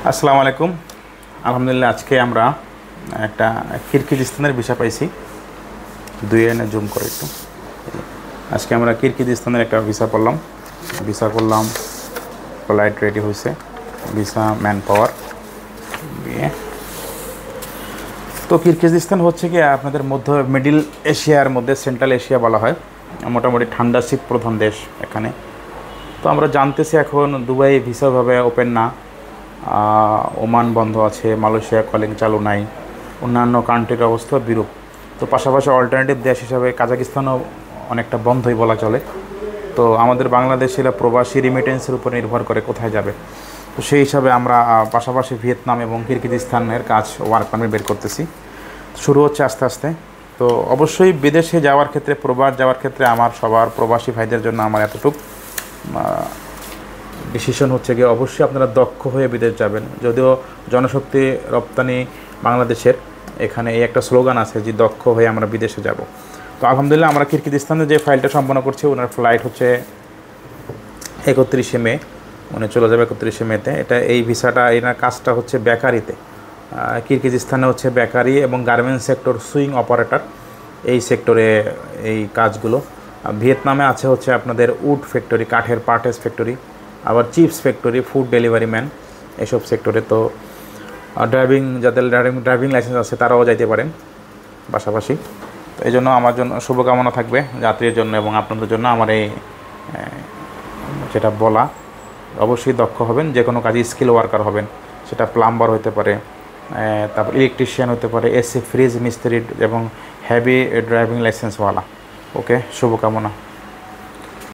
আসসালামু আলাইকুম। আলহামদুলিল্লাহ, আজকে আমরা একটা কিরগিজস্তানের ভিসা পাইছি। দুই এনে জুম করে একটু। আজকে আমরা কিরগিজস্তানের একটা ভিসা করলাম, ফ্লাইট রেডি হয়েছে, ভিসা ম্যান পাওয়ার দিয়ে। তো কিরগিজস্তান হচ্ছে কি আপনাদের মিডিল এশিয়ার মধ্যে সেন্ট্রাল এশিয়া বলা হয়, মোটামুটি ঠান্ডা শীত প্রধান দেশ এখানে। তো আমরা জানতেছি এখন দুবাই ভিসাভাবে ওপেন না, ওমান বন্ধ আছে, মালয়েশিয়া কলিং চালু নাই, অন্যান্য কান্ট্রির অবস্থা বিরূপ। তো পাশাপাশি অল্টারনেটিভ দেশ হিসাবে কাজাকিস্তানও অনেকটা বন্ধই বলা চলে। তো আমাদের বাংলাদেশিরা প্রবাসী রিমিটেন্সের উপর নির্ভর করে কোথায় যাবে। তো সেই হিসাবে আমরা পাশাপাশি ভিয়েতনাম এবং কিরগিজস্তানের কাজ ওয়ার্ক পারমিট বের করতেছি। শুরু হচ্ছে আস্তে আস্তে। তো অবশ্যই বিদেশে যাওয়ার ক্ষেত্রে, প্রবাস যাওয়ার ক্ষেত্রে আমার সবার প্রবাসী ভাইদের জন্য আমার এতটুকু ডিসিশন হচ্ছে গিয়ে অবশ্যই আপনারা দক্ষ হয়ে বিদেশ যাবেন। যদিও জনশক্তি রপ্তানি বাংলাদেশের এখানে এই একটা স্লোগান আছে যে দক্ষ হয়ে আমরা বিদেশে যাব। তো আলহামদুলিল্লাহ আমরা কিরগিজস্তানে যে ফাইলটা সম্পন্ন করছি, ওনার ফ্লাইট হচ্ছে 31শে মে, উনি চলে যাবে 31শে মেতে। এই ভিসাটা, এনার কাজটা হচ্ছে বেকারিতে। কিরগিজস্তানে হচ্ছে বেকারি এবং গার্মেন্টস সেক্টর, সুইং অপারেটর, এই সেক্টরে এই কাজগুলো। ভিয়েতনামে আছে হচ্ছে আপনাদের উড ফ্যাক্টরি, কাঠের পার্টেস ফ্যাক্টরি, আবার chips factory, food delivery man, এসব সেক্টরে। তো যাদের ড্রাইভিং লাইসেন্স আছে তারাও যাইতে পারেন পাশাপাশি। তো এই জন্য আমার জন্য শুভকামনা থাকবে যাত্রীর জন্য এবং আপনাদের জন্য। আমার এই যেটা বলা, অবশ্যই দক্ষ হবেন, যে কোনো কাজে স্কিল ওয়ার্কার হবেন। সেটা প্লাম্বার হতে পারে, তারপর ইলেকট্রিশিয়ান হতে পারে, এসি ফ্রিজ মিস্ত্রি এবং হেভি ড্রাইভিং লাইসেন্সওয়ালা। ওকে, শুভকামনা।